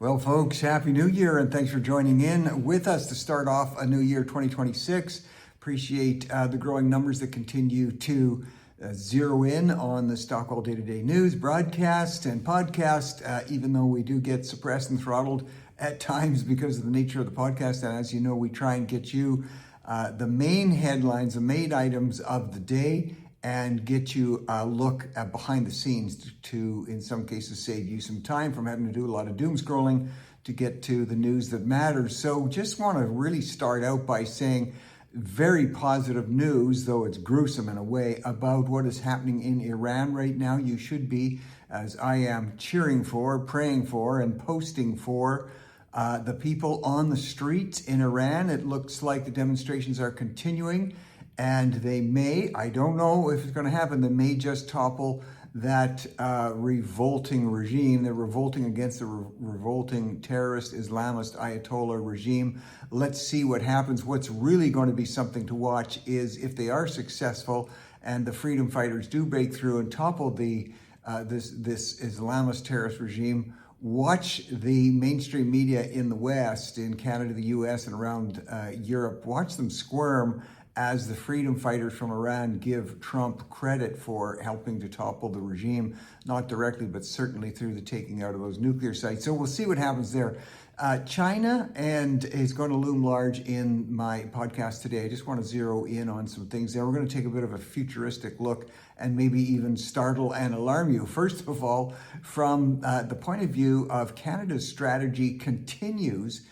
Well, folks, Happy New Year, and thanks for joining in with us to start off a new year 2026. Appreciate the growing numbers that continue to zero in on the Stockwell Day-to-Day News broadcast and podcast, even though we do get suppressed and throttled at times because of the nature of the podcast. And as you know, we try and get you the main headlines, the main items of the day, and get you a look at behind the scenes to, in some cases, save you some time from having to do a lot of doom scrolling to get to the news that matters. So just want to really start out by saying very positive news, though it's gruesome in a way, about what is happening in Iran right now. You should be, as I am, cheering for, praying for, and posting for the people on the streets in Iran. It looks like the demonstrations are continuing. And they may, I don't know if it's going to happen, they may just topple that revolting regime. They're revolting against the revolting terrorist Islamist Ayatollah regime. Let's see what happens. What's really going to be something to watch is if they are successful and the freedom fighters do break through and topple the this Islamist terrorist regime. Watch the mainstream media in the West, in Canada, the US, and around Europe. Watch them squirm as the freedom fighters from Iran give Trump credit for helping to topple the regime, not directly, but certainly through the taking out of those nuclear sites. So we'll see what happens there. China is going to loom large in my podcast today. I just want to zero in on some things there. We're going to take a bit of a futuristic look and maybe even startle and alarm you. First of all, from the point of view of Canada's strategy continues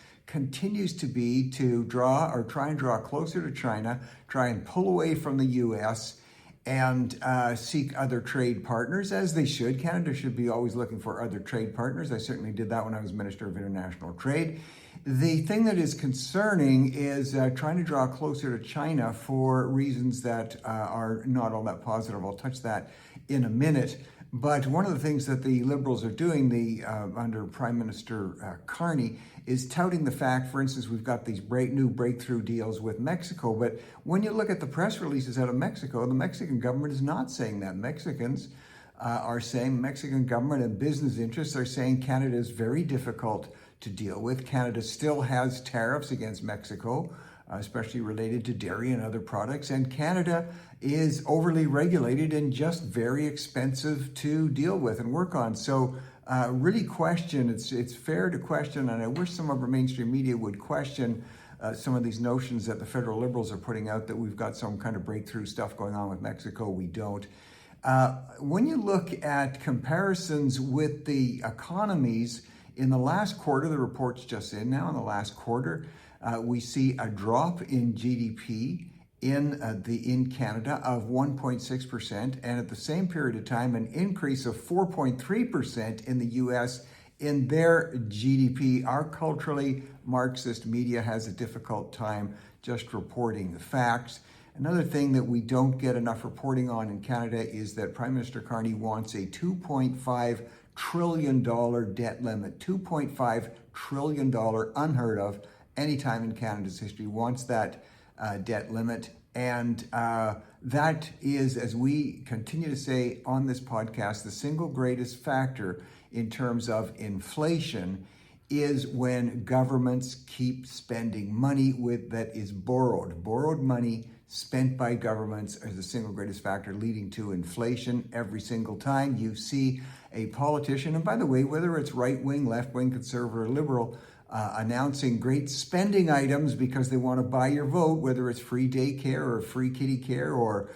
to be to draw or try and draw closer to China, try and pull away from the US, and seek other trade partners, as they should. Canada should be always looking for other trade partners. I certainly did that when I was Minister of International Trade. The thing that is concerning is trying to draw closer to China for reasons that are not all that positive. I'll touch that in a minute. But one of the things that the Liberals are doing under Prime Minister Carney is touting the fact, for instance, we've got these new breakthrough deals with Mexico. But when you look at the press releases out of Mexico, the Mexican government is not saying that. Mexicans are saying, Mexican government and business interests are saying Canada is very difficult to deal with. Canada still has tariffs against Mexico, especially related to dairy and other products. And Canada is overly regulated and just very expensive to deal with and work on. So really question, it's fair to question, and I wish some of our mainstream media would question some of these notions that the federal Liberals are putting out that we've got some kind of breakthrough stuff going on with Mexico. We don't. When you look at comparisons with the economies in the last quarter, the report's just in now, in the last quarter, we see a drop in GDP in Canada of 1.6%, and at the same period of time, an increase of 4.3% in the US in their GDP. Our culturally Marxist media has a difficult time just reporting the facts. Another thing that we don't get enough reporting on in Canada is that Prime Minister Carney wants a $2.5 trillion debt limit. $2.5 trillion, unheard of any time in Canada's history, wants that debt limit. And that is, as we continue to say on this podcast, the single greatest factor in terms of inflation is when governments keep spending money that is borrowed. Borrowed money spent by governments is the single greatest factor leading to inflation. Every single time you see a politician, and by the way, whether it's right-wing, left-wing, conservative, or liberal, announcing great spending items because they want to buy your vote, whether it's free daycare or free kitty care or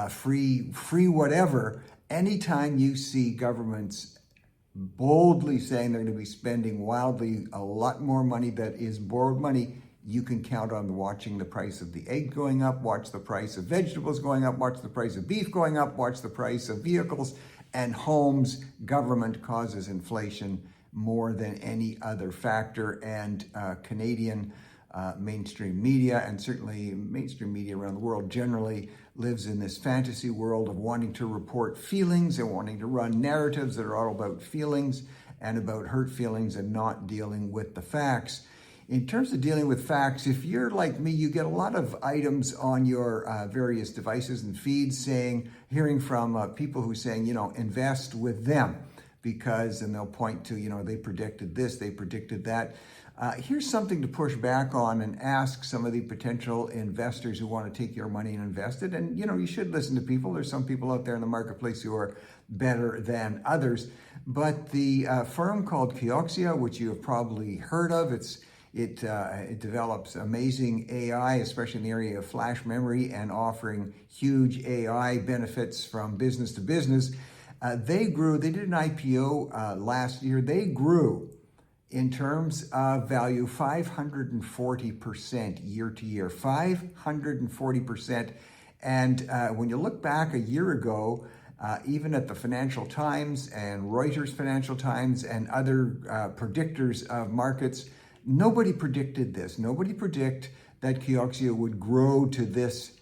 free whatever. Anytime you see governments boldly saying they're going to be spending wildly a lot more money that is borrowed money, you can count on watching the price of the egg going up, watch the price of vegetables going up, watch the price of beef going up, watch the price of vehicles and homes. Government causes inflation more than any other factor, and Canadian mainstream media, and certainly mainstream media around the world generally, lives in this fantasy world of wanting to report feelings and wanting to run narratives that are all about feelings and about hurt feelings and not dealing with the facts. In terms of dealing with facts, if you're like me, you get a lot of items on your various devices and feeds hearing from people who saying, invest with them, because, and they'll point to, they predicted this, they predicted that. Here's something to push back on and ask some of the potential investors who want to take your money and invest it. And, you should listen to people. There's some people out there in the marketplace who are better than others. But the firm called Kioxia, which you have probably heard of, it develops amazing AI, especially in the area of flash memory, and offering huge AI benefits from business to business. They did an IPO last year. They grew in terms of value 540% year to year, 540%. And when you look back a year ago, even at the Financial Times and Reuters Financial Times and other predictors of markets, nobody predicted this. Nobody predicted that Kioxia would grow to this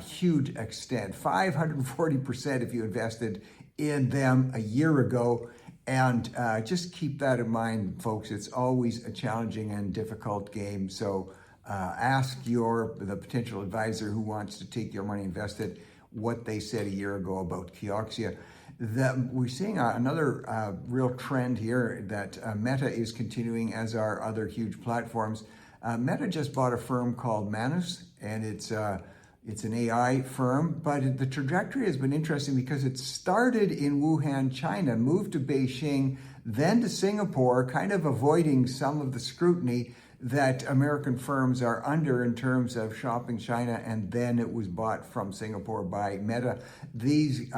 huge extent. 540% if you invested in them a year ago. And just keep that in mind, folks. It's always a challenging and difficult game. So ask the potential advisor who wants to take your money invested what they said a year ago about Kioxia. We're seeing another real trend here that Meta is continuing, as are other huge platforms. Meta just bought a firm called Manus, and it's an AI firm, but the trajectory has been interesting because it started in Wuhan, China, moved to Beijing, then to Singapore, kind of avoiding some of the scrutiny that American firms are under in terms of shopping China, and then it was bought from Singapore by Meta. These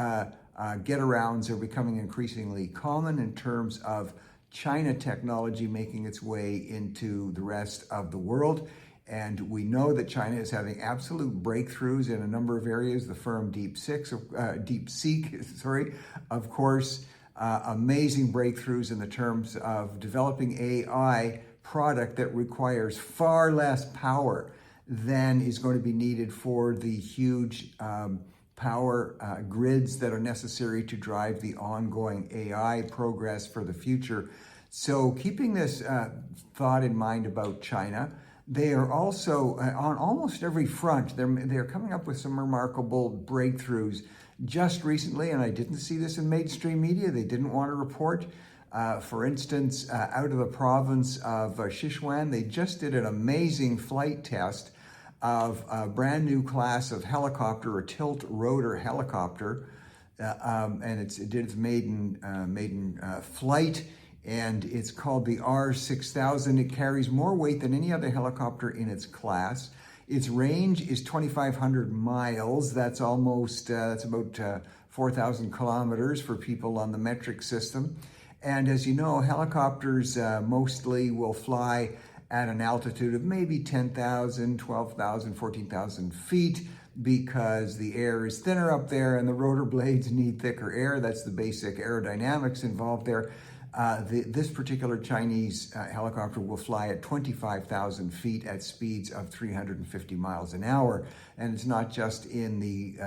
get-arounds are becoming increasingly common in terms of China technology making its way into the rest of the world. And we know that China is having absolute breakthroughs in a number of areas. The firm DeepSeek, of course, amazing breakthroughs in the terms of developing AI product that requires far less power than is going to be needed for the huge power grids that are necessary to drive the ongoing AI progress for the future. So keeping this thought in mind about China, they are also on almost every front. They're coming up with some remarkable breakthroughs. Just recently, and I didn't see this in mainstream media, they didn't want to report. For instance, out of the province of Sichuan, they just did an amazing flight test of a brand new class of helicopter, a tilt rotor helicopter, and it did its maiden flight. And it's called the R6000. It carries more weight than any other helicopter in its class. Its range is 2,500 miles. That's about 4,000 kilometers for people on the metric system. And as you know, helicopters mostly will fly at an altitude of maybe 10,000, 12,000, 14,000 feet because the air is thinner up there and the rotor blades need thicker air. That's the basic aerodynamics involved there. This particular Chinese helicopter will fly at 25,000 feet at speeds of 350 miles an hour. And it's not just in the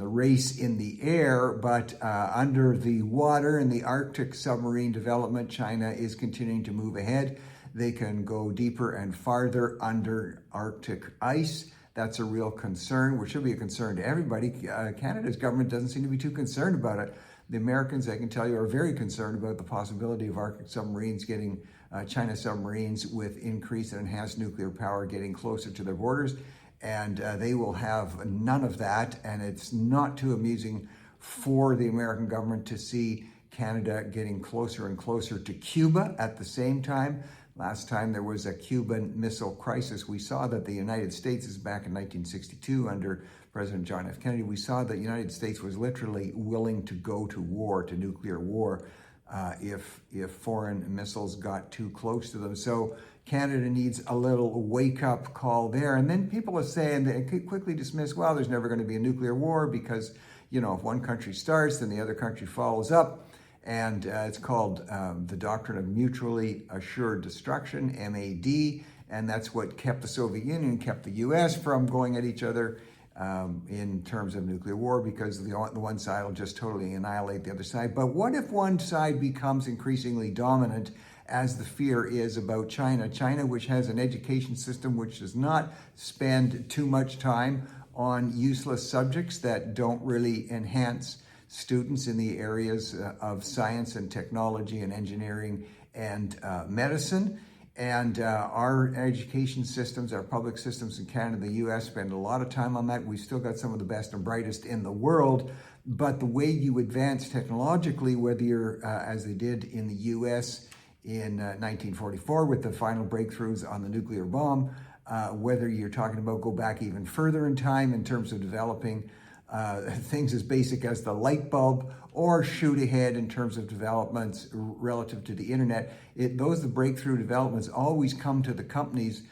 race in the air, but under the water. In the Arctic submarine development, China is continuing to move ahead. They can go deeper and farther under Arctic ice. That's a real concern, which should be a concern to everybody. Canada's government doesn't seem to be too concerned about it. The Americans, I can tell you, are very concerned about the possibility of Arctic submarines getting China submarines with increased and enhanced nuclear power getting closer to their borders. And they will have none of that. And it's not too amusing for the American government to see Canada getting closer and closer to Cuba at the same time. Last time there was a Cuban Missile Crisis, we saw that the United States is back in 1962 under President John F. Kennedy. We saw that the United States was literally willing to go to war, to nuclear war, if foreign missiles got too close to them. So Canada needs a little wake-up call there. And then people are saying, they quickly dismiss, well, there's never going to be a nuclear war because, if one country starts, then the other country follows up. And it's called the Doctrine of Mutually Assured Destruction, MAD, and that's what kept the Soviet Union, kept the US from going at each other in terms of nuclear war, because the one side will just totally annihilate the other side. But what if one side becomes increasingly dominant, as the fear is about China? China, which has an education system which does not spend too much time on useless subjects that don't really enhance students in the areas of science and technology and engineering and medicine. And our education systems, our public systems in Canada and the US spend a lot of time on that. We've still got some of the best and brightest in the world. But the way you advance technologically, whether you're, as they did in the US in 1944 with the final breakthroughs on the nuclear bomb, whether you're talking about go back even further in time in terms of developing things as basic as the light bulb, or shoot ahead in terms of developments relative to the internet. The breakthrough developments always come to the companies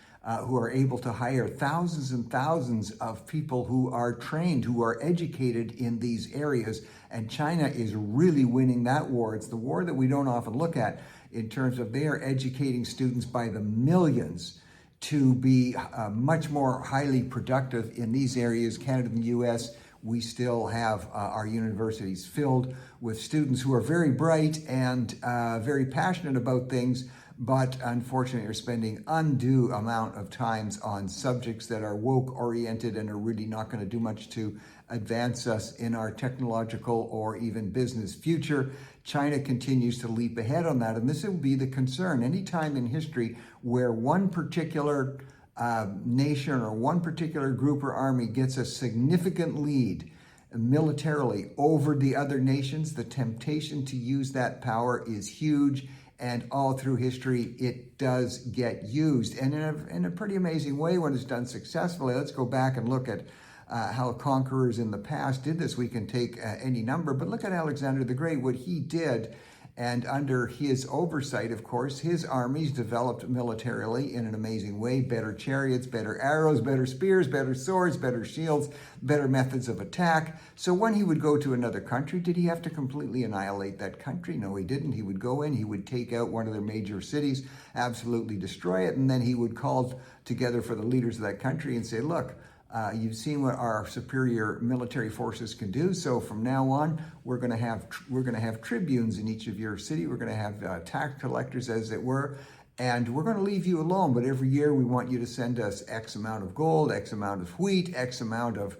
who are able to hire thousands and thousands of people who are trained, who are educated in these areas. And China is really winning that war. It's the war that we don't often look at in terms of they are educating students by the millions to be much more highly productive in these areas. Canada and the US, we still have our universities filled with students who are very bright and very passionate about things, but unfortunately are spending undue amount of times on subjects that are woke oriented and are really not going to do much to advance us in our technological or even business future. China continues to leap ahead on that, and this will be the concern. Any time in history where one particular nation or one particular group or army gets a significant lead militarily over the other nations, the temptation to use that power is huge, and all through history it does get used, and in a pretty amazing way when it's done successfully. Let's go back and look at how conquerors in the past did this. We can take any number, but look at Alexander the Great, what he did. And under his oversight, of course, his armies developed militarily in an amazing way. Better chariots, better arrows, better spears, better swords, better shields, better methods of attack. So when he would go to another country, did he have to completely annihilate that country? No, he didn't. He would go in, he would take out one of their major cities, absolutely destroy it, and then he would call together for the leaders of that country and say, look, you've seen what our superior military forces can do. So from now on, we're going to have tribunes in each of your city. We're going to have tax collectors, as it were, and we're going to leave you alone. But every year, we want you to send us X amount of gold, X amount of wheat, X amount of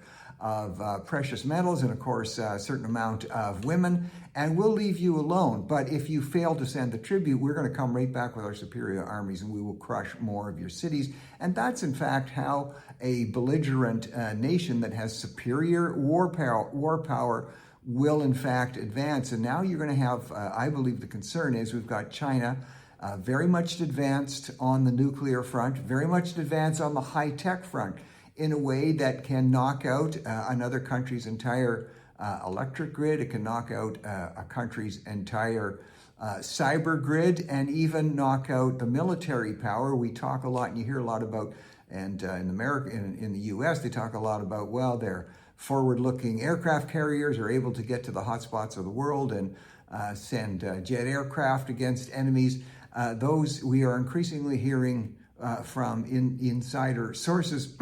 precious metals, and of course, a certain amount of women, and we'll leave you alone. But if you fail to send the tribute, we're going to come right back with our superior armies, and we will crush more of your cities. And that's, in fact, how a belligerent nation that has superior war power will, in fact, advance. And now you're going to have, I believe the concern is we've got China very much advanced on the nuclear front, very much advanced on the high-tech front, in a way that can knock out another country's entire electric grid. It can knock out a country's entire cyber grid, and even knock out the military power. We talk a lot, and you hear a lot about, and in America, in the US, they talk a lot about, well, their forward-looking aircraft carriers are able to get to the hotspots of the world and send jet aircraft against enemies. Those we are increasingly hearing from insider sources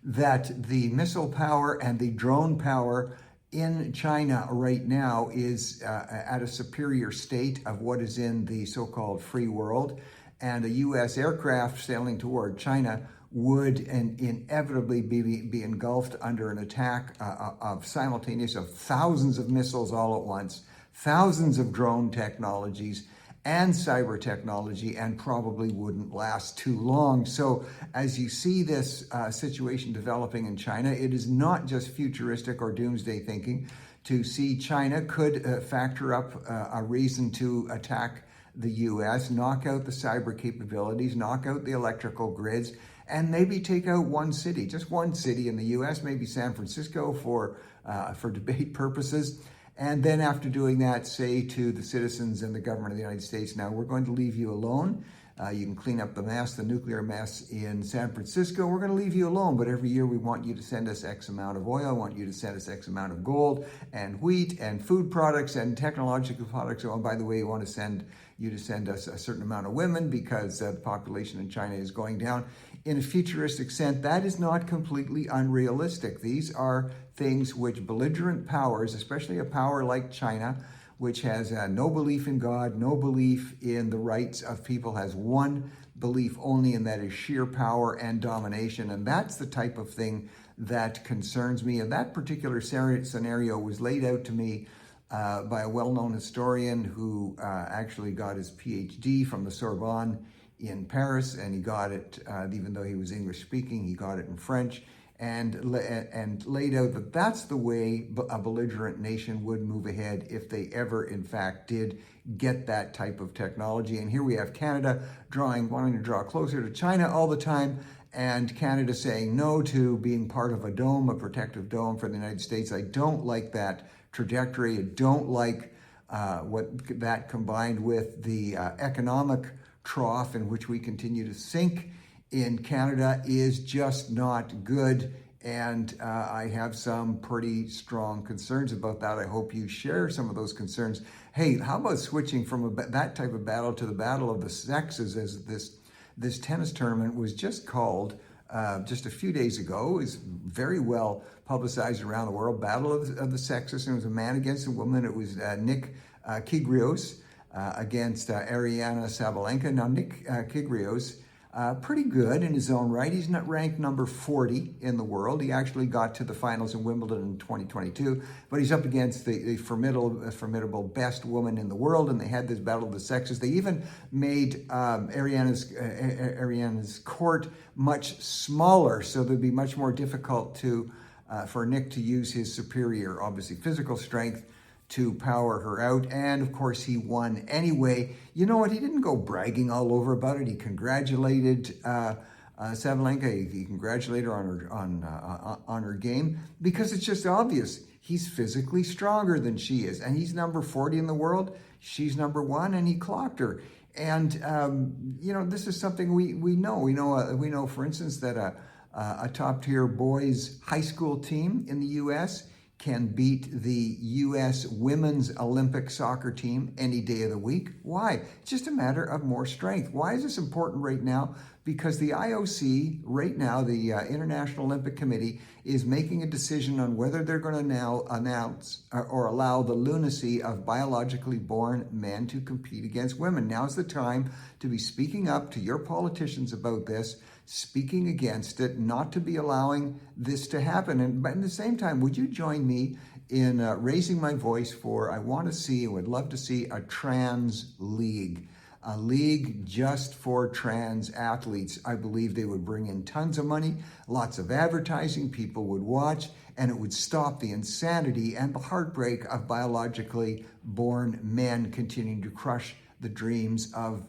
that the missile power and the drone power in China right now is at a superior state of what is in the so-called free world, and a U.S. aircraft sailing toward China would inevitably be engulfed under an attack of simultaneous of thousands of missiles all at once, thousands of drone technologies, and cyber technology, and probably wouldn't last too long. So as you see this situation developing in China, it is not just futuristic or doomsday thinking to see China could factor up a reason to attack the US, knock out the cyber capabilities, knock out the electrical grids, and maybe take out one city, just one city in the US, maybe San Francisco for debate purposes. And then after doing that, say to the citizens and the government of the United States, now we're going to leave you alone. You can clean up the mess, the nuclear mess in San Francisco. We're going to leave you alone, but every year we want you to send us X amount of oil. I want you to send us X amount of gold and wheat and food products and technological products. Oh, and by the way, we want to send us a certain amount of women because the population in China is going down. In a futuristic sense, that is not completely unrealistic. These are things which belligerent powers, especially a power like China, which has no belief in God, no belief in the rights of people, has one belief only, and that is sheer power and domination. And that's the type of thing that concerns me. And that particular scenario was laid out to me by a well-known historian who actually got his PhD from the Sorbonne in Paris, and he got it, even though he was English speaking, he got it in French, and laid out that that's the way a belligerent nation would move ahead if they ever, in fact, did get that type of technology. And here we have Canada wanting to draw closer to China all the time, and Canada saying no to being part of a dome, a protective dome for the United States. I don't like that trajectory. I don't like what that combined with the economic trough in which we continue to sink in Canada is just not good. And I have some pretty strong concerns about that. I hope you share some of those concerns. Hey, how about switching from that type of battle to the battle of the sexes, as this tennis tournament was just called just a few days ago. It was very well publicized around the world. Battle of the sexes. And it was a man against a woman. It was Nick Kyrgios against Aryna Sabalenka. Now, Nick Kyrgios, pretty good in his own right. He's not ranked number 40 in the world. He actually got to the finals in Wimbledon in 2022, but he's up against the formidable best woman in the world, and they had this battle of the sexes. They even made Aryna's court much smaller, so it'd be much more difficult for Nick to use his superior, obviously, physical strength to power her out. And of course, he won anyway. You know what? He didn't go bragging all over about it. He congratulated Sabalenka. He congratulated her on her game, because it's just obvious. He's physically stronger than she is, and he's number 40 in the world. She's number 1, and he clocked her. And this is something we know. We know, for instance, that a top-tier boys high school team in the U.S. can beat the U.S. women's Olympic soccer team any day of the week. Why? It's just a matter of more strength. Why is this important right now? Because the IOC right now, the International Olympic Committee, is making a decision on whether they're going to now announce or allow the lunacy of biologically born men to compete against women. Now's the time to be speaking up to your politicians about this, speaking against it, not to be allowing this to happen. But at the same time, would you join me in raising my voice I would love to see a trans league. A league just for trans athletes. I believe they would bring in tons of money, lots of advertising, people would watch, and it would stop the insanity and the heartbreak of biologically born men continuing to crush the dreams of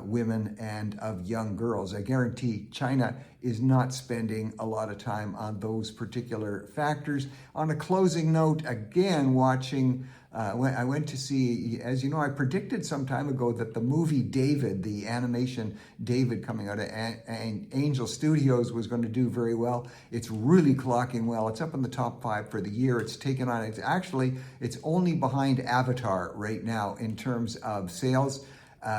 women and of young girls. I guarantee China is not spending a lot of time on those particular factors. On a closing note, again, watching, I went to see, as you know, I predicted some time ago that the movie David, the animation David coming out of Angel Studios, was going to do very well. It's really clocking well. It's up in the top 5 for the year. It's taken on, it's only behind Avatar right now in terms of sales.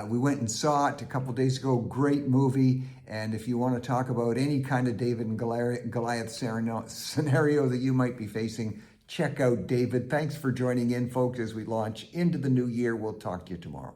We went and saw it a couple days ago. Great movie. And if you want to talk about any kind of David and Goliath scenario that you might be facing, check out David. Thanks for joining in, folks, as we launch into the new year. We'll talk to you tomorrow.